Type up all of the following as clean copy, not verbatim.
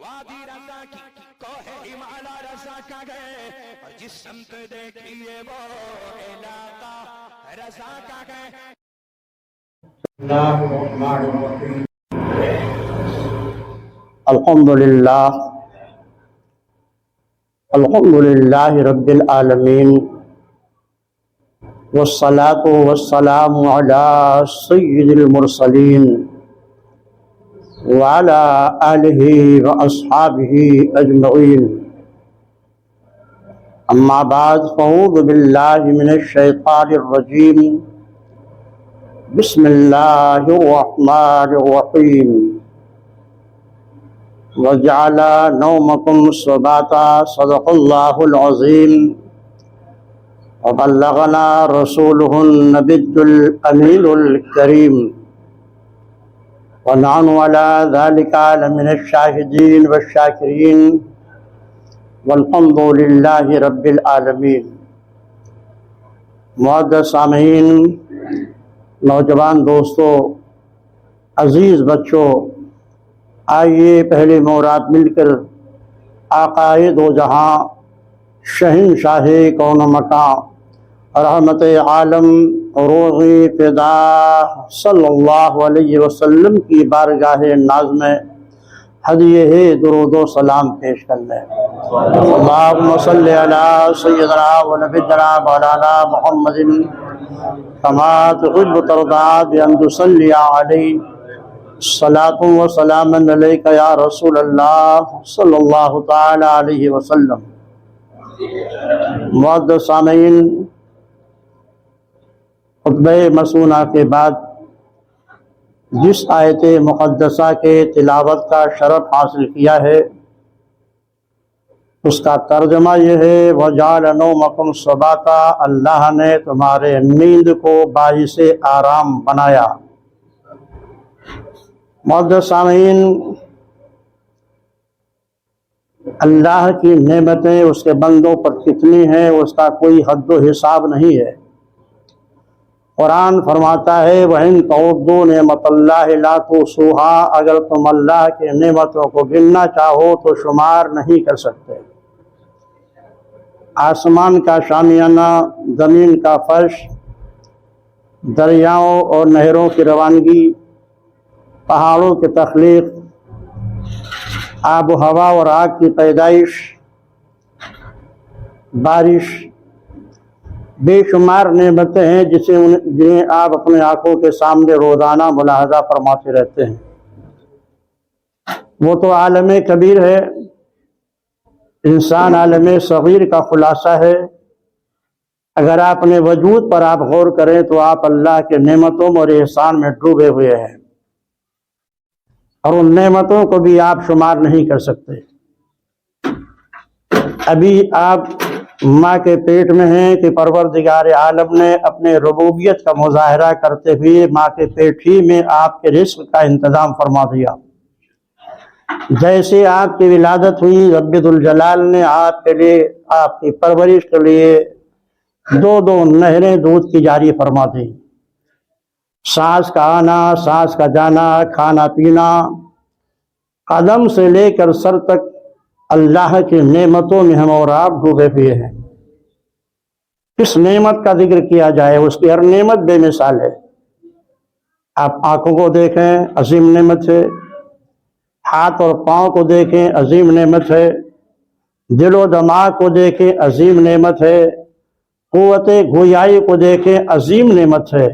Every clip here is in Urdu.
وادی رضا کی کوہ ہمالا رضا کا گئے اور جس سمت دیکھیے وہ علاقہ رضا کا گئے. الحمدللہ رب العالمین والصلاة والسلام علی سید المرسلین وعلی آلہ واصحابہ اجمعین. اما بعد فاعوذ باللہ من الشیطان الرجیم. بسم اللہ الرحمن الرحیم. وجعل نومکم سباتا. صدق اللہ العظیم. وبلغنا رسولہ النبی الامین الکریم. ونحن على ذلك لمن الشاهدين والشاکرین. والحمد للہ رب العالمین. معزز سامعین، نوجوان دوستو، عزیز بچوں، آئیے پہلے مورات مل کر آقائے دو جہاں، شہنشاہ کون مکان، رحمت عالم، روح فدا صلی اللہ علیہ وسلم کی بارگاہ ناز میں ہدیہ درود و سلام پیش کر لیں. اللہم صلی علی سیدنا و نبینا مولانا محمد کما تحب وترضى بأن تصلی علیہ صلاۃ و سلام علیک یا رسول اللہ صلی اللہ تعالی علیہ وسلم. معزز سامعین، خطبہ مسونہ کے بعد جس آیت مقدسہ کے تلاوت کا شرف حاصل کیا ہے اس کا ترجمہ یہ ہے: وَجَعَلَ نَوْمَكُمْ سُبَاتًا. اللہ نے تمہارے نیند کو باعث آرام بنایا. معزز سامعین، اللہ کی نعمتیں اس کے بندوں پر کتنی ہیں اس کا کوئی حد و حساب نہیں ہے. قرآن فرماتا ہے وَإِن تَعُدُّوا نِعْمَتَ اللَّهِ لَا تُحْصُوهَا. اگر تم اللہ کی نعمتوں کو گننا چاہو تو شمار نہیں کر سکتے. آسمان کا شامیانہ، زمین کا فرش، دریاؤں اور نہروں کی روانگی، پہاڑوں کی تخلیق، آب و ہوا اور آگ کی پیدائش، بارش، بے شمار نعمتیں ہیں جنہیں آپ اپنے آنکھوں کے سامنے روزانہ ملاحظہ فرماتے رہتے ہیں. وہ تو عالم کبیر ہے. انسان عالم صغیر کا خلاصہ ہے. اگر آپ اپنے وجود پر آپ غور کریں تو آپ اللہ کے نعمتوں اور احسان میں ڈوبے ہوئے ہیں، اور ان نعمتوں کو بھی آپ شمار نہیں کر سکتے. ابھی آپ ماں کے پیٹ میں ہیں کہ پروردگار عالم نے اپنے ربوبیت کا مظاہرہ کرتے ہوئے ماں کے پیٹ ہی میں آپ کے رزق کا انتظام فرما دیا. جیسے آپ کی ولادت ہوئی، رب ذوالجلال نے آپ کے لیے، آپ کی پرورش کے لیے دو نہریں دودھ کی جاری فرما دی. سانس کا آنا، سانس کا جانا، کھانا پینا، قدم سے لے کر سر تک اللہ کی نعمتوں میں ہم اور آپ ڈوبے ہوئے ہیں. کس نعمت کا ذکر کیا جائے؟ اس کی ہر نعمت بے مثال ہے. آپ آنکھوں کو دیکھیں، عظیم نعمت ہے. ہاتھ اور پاؤں کو دیکھیں، عظیم نعمت ہے. دل و دماغ کو دیکھیں، عظیم نعمت ہے. قوت گویائی کو دیکھیں، عظیم نعمت ہے.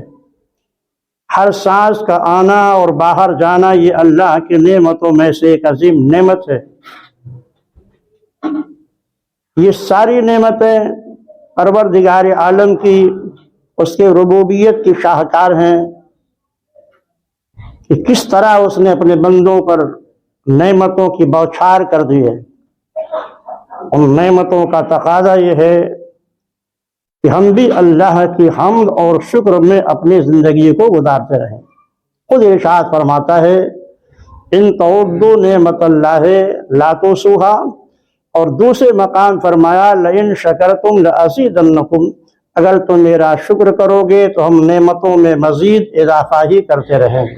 ہر سانس کا آنا اور باہر جانا یہ اللہ کی نعمتوں میں سے ایک عظیم نعمت ہے. یہ ساری نعمتیں پروردگار عالم کی، اس کے ربوبیت کی شاہکار ہیں کہ کس طرح اس نے اپنے بندوں پر نعمتوں کی بوچھار کر دی ہے. ان نعمتوں کا تقاضا یہ ہے کہ ہم بھی اللہ کی حمد اور شکر میں اپنی زندگی کو گزارتے رہیں. خود ارشاد فرماتا ہے ان تعدوا نعمت اللہ لا تحصوها، اور دوسرے مقام فرمایا لئن شکرتم لازیدنکم، اگر تم میرا شکر کرو گے تو ہم نعمتوں میں مزید اضافہ ہی کرتے رہیں گے.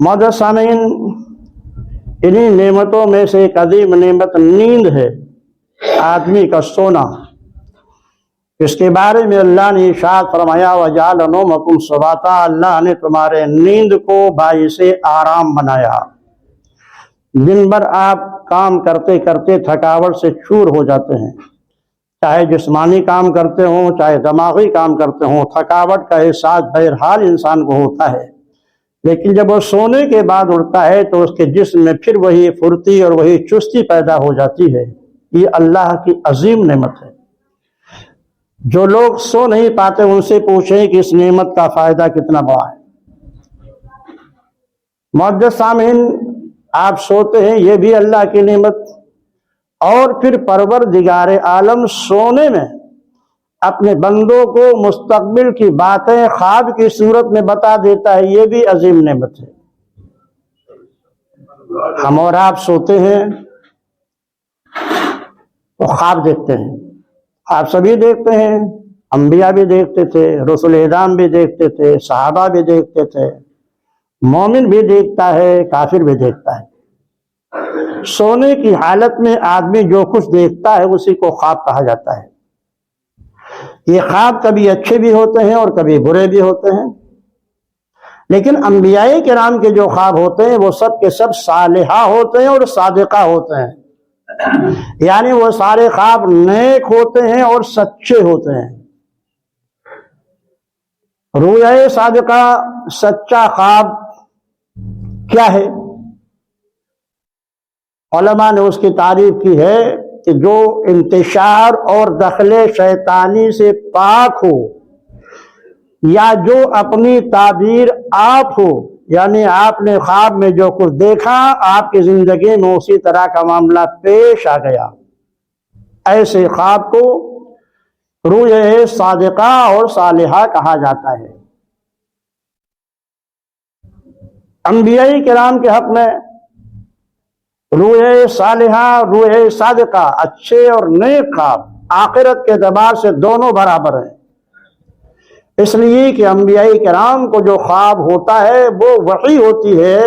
معزز سامعین، انہی نعمتوں میں سے ایک عظیم نعمت نیند ہے، آدمی کا سونا۔ اس کے بارے میں اللہ نے ارشاد فرمایا وَجَعَلَ نَوْمَكُمْ سُبَاتًا، اللہ نے تمہارے نیند کو باعث آرام بنایا۔ دن بھر آپ کام کرتے کرتے تھکاوٹ سے چور ہو جاتے ہیں، چاہے جسمانی کام کرتے ہوں چاہے دماغی کام کرتے ہوں، تھکاوٹ کا احساس بہرحال انسان کو ہوتا ہے، لیکن جب وہ سونے کے بعد اٹھتا ہے تو اس کے جسم میں پھر وہی پھرتی اور وہی چستی پیدا ہو جاتی ہے۔ یہ اللہ کی عظیم نعمت ہے۔ جو لوگ سو نہیں پاتے ان سے پوچھیں کہ اس نعمت کا فائدہ کتنا بڑا ہے۔ معزز سامعین، آپ سوتے ہیں یہ بھی اللہ کی نعمت، اور پھر پروردگار عالم سونے میں اپنے بندوں کو مستقبل کی باتیں خواب کی صورت میں بتا دیتا ہے، یہ بھی عظیم نعمت ہے۔ ہم اور آپ سوتے ہیں تو خواب دیکھتے ہیں، آپ سبھی دیکھتے ہیں، انبیاء بھی دیکھتے تھے، رسول اعظام بھی دیکھتے تھے، صحابہ بھی دیکھتے تھے، مومن بھی دیکھتا ہے، کافر بھی دیکھتا ہے۔ سونے کی حالت میں آدمی جو کچھ دیکھتا ہے اسی کو خواب کہا جاتا ہے۔ یہ خواب کبھی اچھے بھی ہوتے ہیں اور کبھی برے بھی ہوتے ہیں، لیکن انبیاء کرام کے جو خواب ہوتے ہیں وہ سب کے سب صالحہ ہوتے ہیں اور صادقہ ہوتے ہیں، یعنی وہ سارے خواب نیک ہوتے ہیں اور سچے ہوتے ہیں۔ رویا صادقہ، سچا خواب کیا ہے؟ علماء نے اس کی تعریف کی ہے کہ جو انتشار اور دخل شیطانی سے پاک ہو، یا جو اپنی تعبیر آپ ہو، یعنی آپ نے خواب میں جو کچھ دیکھا آپ کی زندگی میں اسی طرح کا معاملہ پیش آ گیا، ایسے خواب کو رویا صادقہ اور صالحہ کہا جاتا ہے۔ انبیاء کرام کے حق میں رویا صالحہ، رویا صادقہ، اچھے اور نیک خواب آخرت کے اعتبار سے دونوں برابر ہیں، اس لیے کہ انبیاء کرام کو جو خواب ہوتا ہے وہ وحی ہوتی ہے۔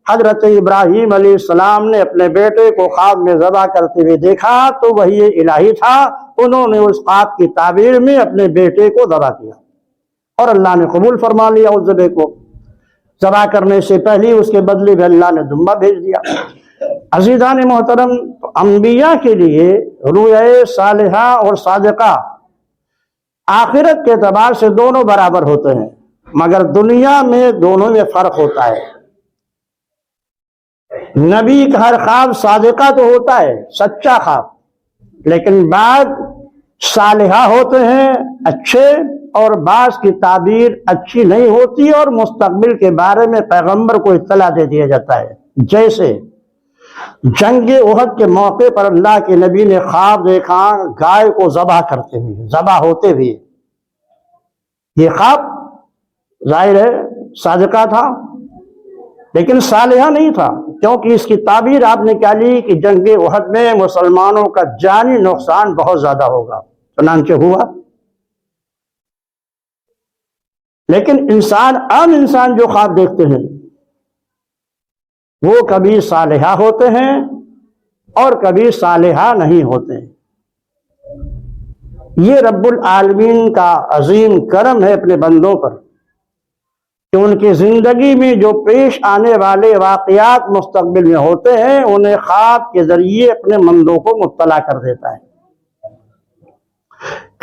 حضرت ابراہیم علیہ السلام نے اپنے بیٹے کو خواب میں ذبح کرتے ہوئے دیکھا تو وحی الہی تھا، انہوں نے اس خواب کی تعبیر میں اپنے بیٹے کو ذبح کیا اور اللہ نے قبول فرما لیا۔ اس ذبح کو ذبح کرنے سے پہلے اس کے بدلے میں اللہ نے دمبا بھیج دیا۔ عزیزان محترم، انبیاء کے لیے رویا صالحہ اور صادقہ آخرت کے اعتبار سے دونوں برابر ہوتے ہیں، مگر دنیا میں دونوں میں فرق ہوتا ہے۔ نبی کا ہر خواب صادقہ تو ہوتا ہے، سچا خواب، لیکن بعض صالحہ ہوتے ہیں اچھے، اور بعض کی تعبیر اچھی نہیں ہوتی اور مستقبل کے بارے میں پیغمبر کو اطلاع دے دیا جاتا ہے۔ جیسے جنگ احد کے موقع پر اللہ کے نبی نے خواب دیکھا گائے کو ذبح کرتے ہوئے، ذبح ہوتے ہوئے، یہ خواب ظاہر ہے صادقہ تھا لیکن صالحہ نہیں تھا، کیونکہ اس کی تعبیر آپ نے کیا لی کہ جنگ احد میں مسلمانوں کا جانی نقصان بہت زیادہ ہوگا، چنانچہ ہوا۔ لیکن عام انسان جو خواب دیکھتے ہیں وہ کبھی صالحہ ہوتے ہیں اور کبھی صالحہ نہیں ہوتے ہیں۔ یہ رب العالمین کا عظیم کرم ہے اپنے بندوں پر کہ ان کی زندگی میں جو پیش آنے والے واقعات مستقبل میں ہوتے ہیں انہیں خواب کے ذریعے اپنے بندوں کو مطلع کر دیتا ہے۔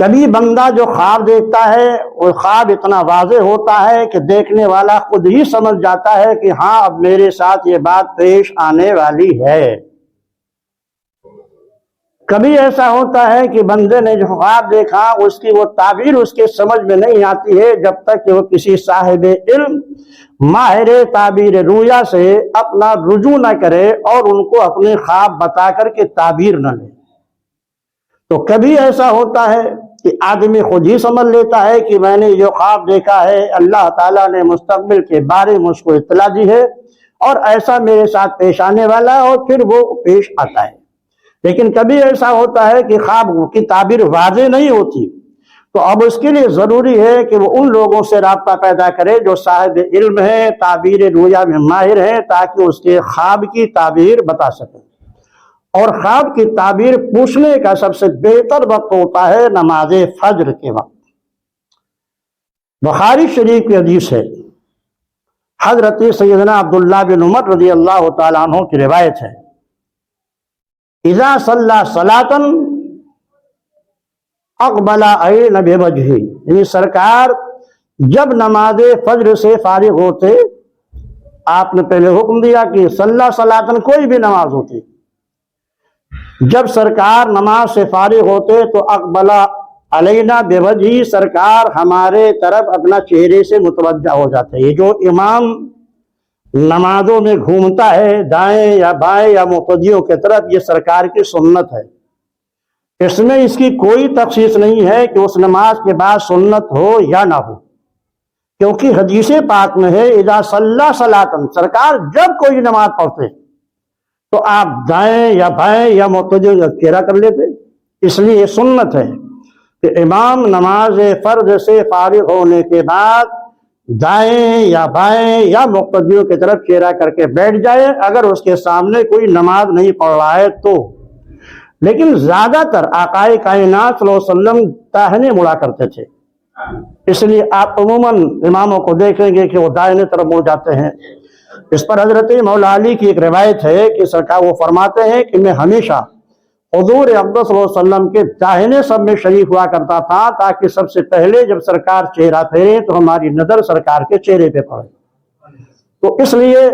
کبھی بندہ جو خواب دیکھتا ہے وہ خواب اتنا واضح ہوتا ہے کہ دیکھنے والا خود ہی سمجھ جاتا ہے کہ ہاں اب میرے ساتھ یہ بات پیش آنے والی ہے۔ کبھی ایسا ہوتا ہے کہ بندے نے جو خواب دیکھا اس کی وہ تعبیر اس کے سمجھ میں نہیں آتی ہے جب تک کہ وہ کسی صاحب علم ماہر تعبیر رویا سے اپنا رجوع نہ کرے اور ان کو اپنے خواب بتا کر کے تعبیر نہ لے۔ تو کبھی ایسا ہوتا ہے کہ آدمی خود ہی سمجھ لیتا ہے کہ میں نے جو خواب دیکھا ہے اللہ تعالیٰ نے مستقبل کے بارے میں اس کو اطلاع دی ہے اور ایسا میرے ساتھ پیش آنے والا ہے، اور پھر وہ پیش آتا ہے۔ لیکن کبھی ایسا ہوتا ہے کہ خواب کی تعبیر واضح نہیں ہوتی، تو اب اس کے لیے ضروری ہے کہ وہ ان لوگوں سے رابطہ پیدا کرے جو صاحب علم ہیں، تعبیر رؤیا میں ماہر ہیں، تاکہ اس کے خواب کی تعبیر بتا سکیں۔ اور خواب کی تعبیر پوچھنے کا سب سے بہتر وقت ہوتا ہے نماز فجر کے وقت۔ بخاری شریف کی حدیث ہے، حضرت سیدنا عبداللہ بن عمر رضی اللہ تعالیٰ عنہ کی روایت ہے، اذا صلی صلاۃ اقبل عین بوجہہ، یعنی سرکار جب نماز فجر سے فارغ ہوتے، آپ نے پہلے حکم دیا کہ صلی صلاۃ کوئی بھی نماز ہوتی، جب سرکار نماز سے فارغ ہوتے تو اقبل علینا بوجہہ، سرکار ہمارے طرف اپنا چہرے سے متوجہ ہو جاتے۔ یہ جو امام نمازوں میں گھومتا ہے دائیں یا بائیں یا مقتدیوں کی طرف، یہ سرکار کی سنت ہے، اس میں اس کی کوئی تخصیص نہیں ہے کہ اس نماز کے بعد سنت ہو یا نہ ہو، کیونکہ حدیث پاک میں ہے اذا صلی صلاۃ، سرکار جب کوئی نماز پڑھتے تو آپ دائیں یا بائیں یا مقتدیوں کا چہرہ کر لیتے۔ اس لیے یہ سنت ہے کہ امام نماز فرض سے فارغ ہونے کے بعد دائیں یا بائیں یا مقتدیوں کی طرف چہرہ کر کے بیٹھ جائے، اگر اس کے سامنے کوئی نماز نہیں پڑھ رہا ہے تو۔ لیکن زیادہ تر آقا کائنات صلی اللہ علیہ وسلم داہنے مڑا کرتے تھے، اس لیے آپ عموماً اماموں کو دیکھیں گے کہ وہ دائیں طرف مڑ جاتے ہیں۔ اس پر حضرت مولا علی کی ایک روایت ہے کہ سرکار وہ فرماتے ہیں کہ میں ہمیشہ حضور اقدس صلی اللہ علیہ وسلم کے داہنے سب میں شریک ہوا کرتا تھا، تاکہ سب سے پہلے جب سرکار چہرہ پھیرے تو ہماری نظر سرکار کے چہرے پہ پڑے، تو اس لیے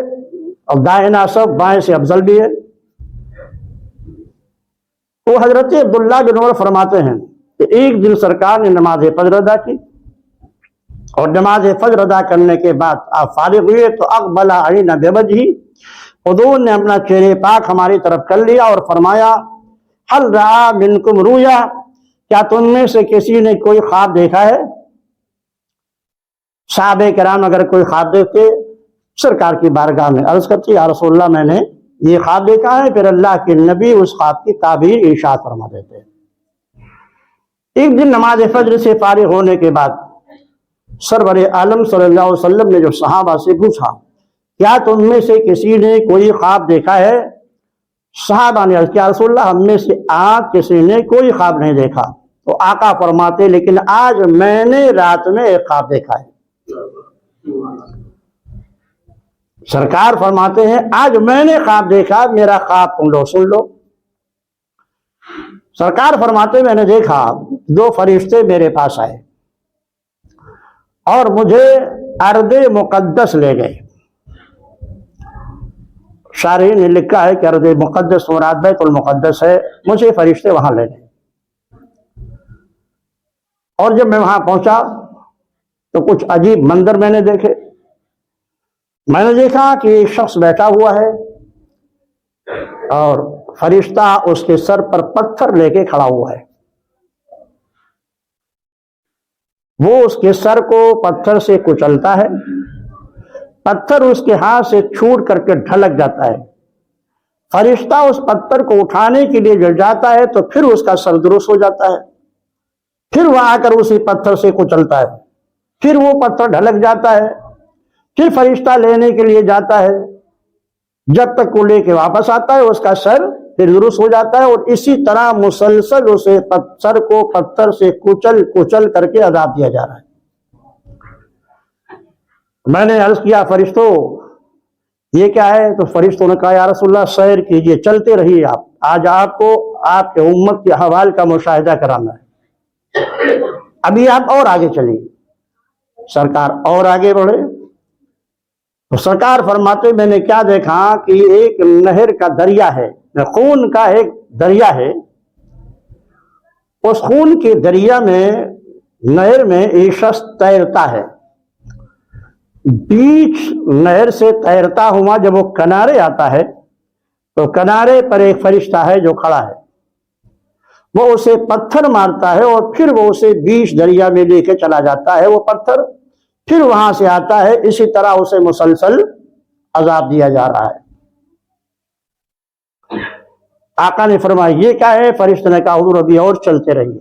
داہنا سب بائیں سے افضل بھی ہے۔ وہ حضرت عبداللہ بن عمر فرماتے ہیں کہ ایک دن سرکار نے نماز فجر ادا کی، اور نماز فجر ادا کرنے کے بعد آپ فارغ ہوئے تو اقبل علینا بوجہہ، حضور نے اپنا چہرے پاک ہماری طرف کر لیا اور فرمایا هل رأى منکم رؤیا، کیا تم میں سے کسی نے کوئی خواب دیکھا ہے؟ صحابہ کرام اگر کوئی خواب دیکھتے سرکار کی بارگاہ میں عرض کرتی یا رسول اللہ میں نے یہ خواب دیکھا ہے، پھر اللہ کے نبی اس خواب کی تعبیر ارشاد فرما دیتے۔ ایک دن نماز فجر سے فارغ ہونے کے بعد سرور عالم صلی اللہ علیہ وسلم نے جو صحابہ سے پوچھا کیا تم میں سے کسی نے کوئی خواب دیکھا ہے؟ صحابہ نے عرض کیا رسول اللہ ہم میں سے آج کسی نے کوئی خواب نہیں دیکھا، تو آقا فرماتے لیکن آج میں نے رات میں ایک خواب دیکھا ہے۔ سرکار فرماتے ہیں آج میں نے خواب دیکھا، میرا خواب تم لوگ سن لو۔ سرکار فرماتے میں نے دیکھا دو فرشتے میرے پاس آئے اور مجھے ارض مقدس لے گئے۔ شارحین نے لکھا ہے کہ ارض مقدس مراد بیت المقدس ہے، مجھے فرشتے وہاں لے گئے، اور جب میں وہاں پہنچا تو کچھ عجیب منظر میں نے دیکھے۔ میں نے دیکھا کہ ایک شخص بیٹھا ہوا ہے اور فرشتہ اس کے سر پر پتھر لے کے کھڑا ہوا ہے، وہ اس کے سر کو پتھر سے کچلتا ہے، پتھر اس کے ہاتھ سے چھوٹ کر کے ڈھلک جاتا ہے، فرشتہ اس پتھر کو اٹھانے کے لیے جل جاتا ہے تو پھر اس کا سر درست ہو جاتا ہے، پھر وہ آ کر اسی پتھر سے کچلتا ہے، پھر وہ پتھر ڈھلک جاتا ہے، پھر فرشتہ لینے کے لیے جاتا ہے، جب تک وہ لے کے واپس آتا ہے اس کا سر پھر درست ہو جاتا ہے، اور اسی طرح مسلسل اسے سر کو پتھر سے کچل کر کے عذاب دیا جا رہا ہے۔ میں نے عرض کیا فرشتوں یہ کیا ہے؟ تو فرشتوں نے کہا یا رسول اللہ سیر کیجئے، چلتے رہیے، آپ آج آپ کو آپ کے امت کے احوال کا مشاہدہ کرانا ہے، ابھی آپ اور آگے چلیے۔ سرکار اور آگے بڑھے تو سرکار فرماتے میں نے کیا دیکھا کہ ایک نہر کا دریا ہے، خون کا ایک دریا ہے، اس خون کے دریا میں نہر میں ایک شخص تیرتا ہے، بیچ نہر سے تیرتا ہوا جب وہ کنارے آتا ہے تو کنارے پر ایک فرشتہ ہے جو کھڑا ہے، وہ اسے پتھر مارتا ہے اور پھر وہ اسے بیچ دریا میں لے کے چلا جاتا ہے، وہ پتھر پھر وہاں سے آتا ہے، اسی طرح اسے مسلسل عذاب دیا جا رہا ہے۔ آقا نے فرمایا یہ کیا ہے؟ فرشتے نے کہا حضور ابھی اور چلتے رہیے۔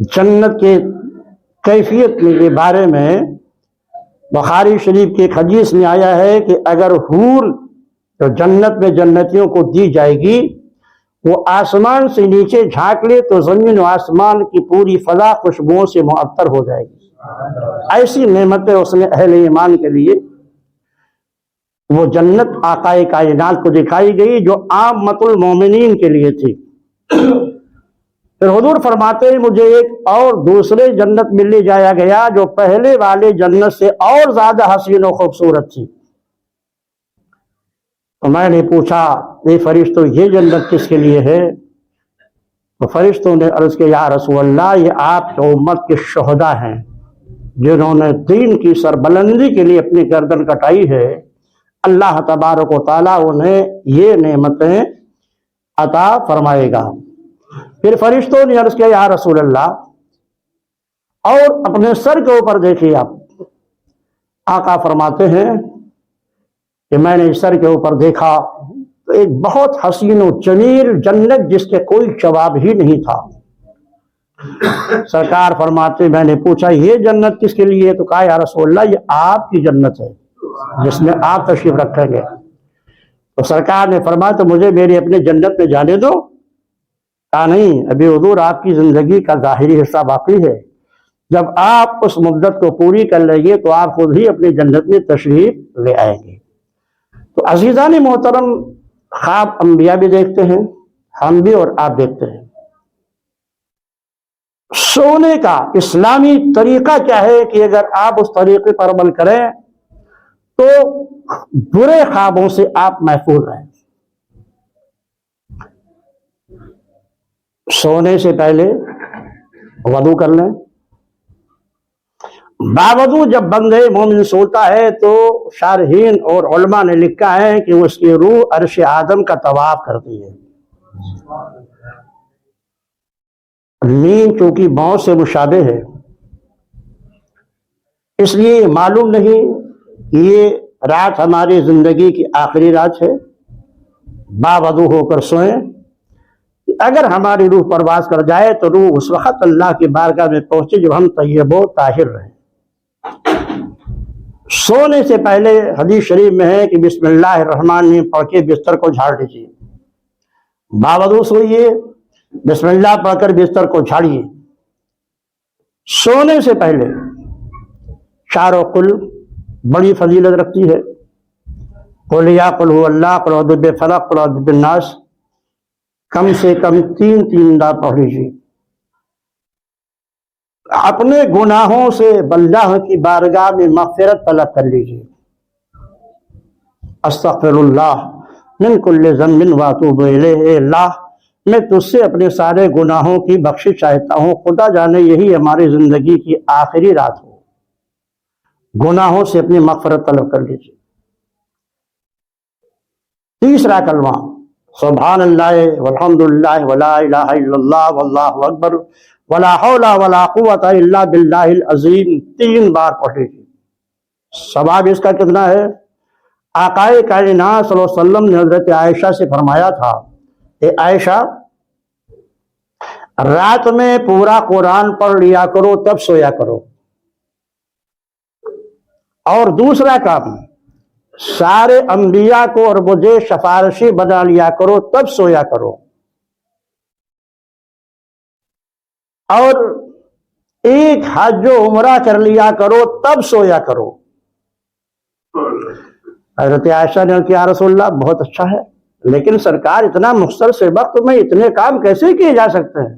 جنت کے کیفیت کے بارے میں بخاری شریف کے ایک حدیث میں آیا ہے کہ اگر حور جو جنت میں جنتیوں کو دی جائے گی وہ آسمان سے نیچے جھانک لے تو زمین و آسمان کی پوری فضا خوشبوؤں سے معطر ہو جائے گی۔ ایسی نعمتیں اس نے اہل ایمان کے لیے وہ جنت آقائے کائنات کو دکھائی گئی جو عامۃ المومنین کے لیے تھی۔ پھر حضور فرماتے ہیں مجھے ایک اور دوسرے جنت میں لے جایا گیا جو پہلے والے جنت سے اور زیادہ حسین و خوبصورت تھی۔ تو میں نے پوچھا اے فرشتوں یہ جنت کس کے لیے ہے؟ تو فرشتوں نے عرض کیا یا رسول اللہ یہ آپ کی امت کے شہداء ہیں جنہوں نے دین کی سربلندی کے لیے اپنی گردن کٹائی ہے، اللہ تبارک و تعالیٰ انہیں یہ نعمتیں عطا فرمائے گا۔ پھر فرشتوں نے عرض کیا یا رسول اللہ اور اپنے سر کے اوپر دیکھیے آپ۔ آقا فرماتے ہیں کہ میں نے سر کے اوپر دیکھا تو ایک بہت حسین و جمیل جنت جس کے کوئی جواب ہی نہیں تھا۔ سرکار فرماتے میں نے پوچھا یہ جنت کس کے لیے؟ تو کہا یا رسول اللہ یہ آپ کی جنت ہے جس میں آپ تشریف رکھیں گے۔ تو سرکار نے فرمایا تو مجھے میری اپنے جنت میں جانے دو۔ کہا نہیں ابھی حضور آپ کی زندگی کا ظاہری حصہ باقی ہے، جب آپ اس مدت کو پوری کر لیں گے تو آپ خود ہی اپنی جنت میں تشریف لے آئیں گے۔ تو عزیزان محترم خواب انبیاء بھی دیکھتے ہیں، ہم بھی اور آپ دیکھتے ہیں۔ سونے کا اسلامی طریقہ کیا ہے کہ اگر آپ اس طریقے پر عمل کریں تو برے خوابوں سے آپ محفوظ رہیں۔ سونے سے پہلے وضو کر لیں۔ باوضو جب بندے مومن سوتا ہے تو شارحین اور علماء نے لکھا ہے کہ اس کی روح عرش آدم کا طواف کرتی ہے۔ نیند چونکہ موت سے مشابہ ہے اس لیے معلوم نہیں کہ یہ رات ہماری زندگی کی آخری رات ہے، باوضو ہو کر سوئیں۔ اگر ہماری روح پرواز کر جائے تو روح اس وقت اللہ کی بارگاہ میں پہنچے جب ہم طیب و طاہر رہیں۔ سونے سے پہلے حدیث شریف میں ہے کہ بسم اللہ الرحمن الرحیم پڑھ کے بستر کو جھاڑ دیجیے۔ باوضو سوئیے، بسم اللہ پڑھ کر بستر کو جھاڑیے۔ سونے سے پہلے شعر و قل بڑی فضیلت رکھتی ہے۔ قل یا قل هو اللہ، قل اعوذ بالفلق، قل اعوذ بالناس، کم سے کم 3 بار پڑھ لیجیے۔ اپنے گناہوں سے اللہ کی بارگاہ میں مغفرت طلب کر لیجیے۔ استغفر اللہ من کل ذنب واتوب الیہ، اللہ میں تجھ سے اپنے سارے گناہوں کی بخشش چاہتا ہوں، خدا جانے یہی ہماری زندگی کی آخری رات ہو۔ گناہوں سے اپنی مغفرت طلب کر لیجیے۔ تیسرا کلمہ سبحان اللہ والحمد للہ ولا الہ الا اللہ واللہ اکبر ولا حول ولا قوت الا باللہ العظیم 3 بار پڑھ لیجیے۔ ثواب اس کا کتنا ہے؟ آقائے کائنات صلی اللہ علیہ وسلم نے حضرت عائشہ سے فرمایا تھا کہ عائشہ رات میں پورا قرآن پڑھ لیا کرو تب سویا کرو، اور دوسرا کام سارے انبیاء کو اور مجھے سفارشی بنا لیا کرو تب سویا کرو، اور ایک حج و عمرہ کر لیا کرو تب سویا کرو۔ حضرت عائشہ نے کہا یا رسول اللہ بہت اچھا ہے، لیکن سرکار اتنا مختصر وقت میں اتنے کام کیسے کیے جا سکتے ہیں؟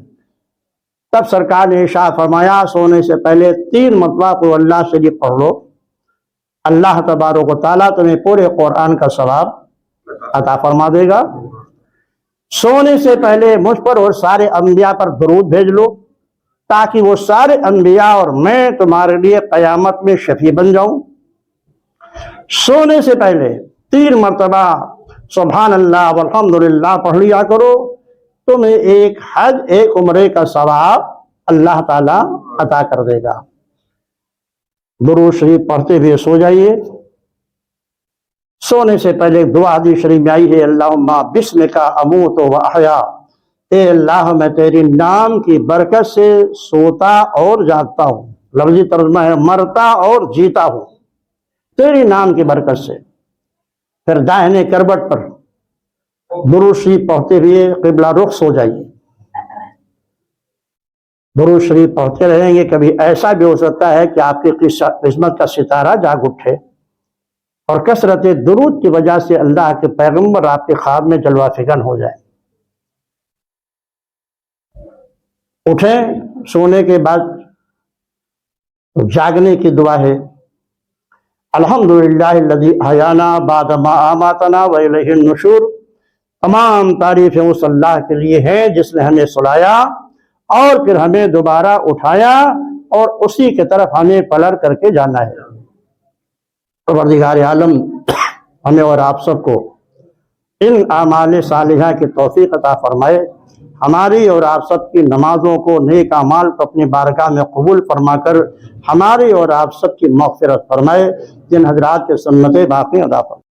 تب سرکار نے ارشاد فرمایا سونے سے پہلے 3 مرتبہ قل اللہ شریف پڑھ لو، اللہ تبارک و تعالیٰ تمہیں پورے قرآن کا ثواب عطا فرما دے گا۔ سونے سے پہلے مجھ پر اور سارے انبیاء پر درود بھیج لو تاکہ وہ سارے انبیاء اور میں تمہارے لیے قیامت میں شفیع بن جاؤں۔ سونے سے پہلے 3 مرتبہ سبحان اللہ والحمد للہ پڑھ لیا کرو، تمہیں ایک حج ایک عمرے کا ثواب اللہ تعالیٰ عطا کر دے گا۔ درود شریف پڑھتے ہوئے سو جائیے۔ سونے سے پہلے دعا حدیث شریف میں آئی ہے اللہم بسمک اموت و احیا اے اللہ میں تیری نام کی برکت سے سوتا اور جاگتا ہوں، لفظی ترجمہ ہے مرتا اور جیتا ہوں تیری نام کی برکت سے۔ پھر داہنے کروٹ پر درود شریف پڑھتے ہوئے قبلہ رخ ہو جائیے، درود شریف پڑھتے رہیں گے۔ کبھی ایسا بھی ہو سکتا ہے کہ آپ کی قسمت کا ستارہ جاگ اٹھے اور کثرت درود کی وجہ سے اللہ کے پیغمبر آپ کے خواب میں جلوہ فکن ہو جائے۔ اٹھیں سونے کے بعد جاگنے کی دعا ہے، الحمدللہ الذی احیانا بعد ما اماتنا والیہ النشور۔ تمام تعریفیں اس اللہ کے لیے ہیں جس نے ہمیں سلایا اور پھر ہمیں دوبارہ اٹھایا اور اسی کی طرف ہمیں پلٹ کر کے جانا ہے۔ پروردگار عالم ہمیں اور آپ سب کو ان اعمال صالحہ کی توفیق عطا فرمائے، ہماری اور آپ سب کی نمازوں کو، نیک اعمال کو اپنی بارگاہ میں قبول فرما کر ہماری اور آپ سب کی مغفرت فرمائے، جن حضرات کے سنتیں باقی ادا فرمائے۔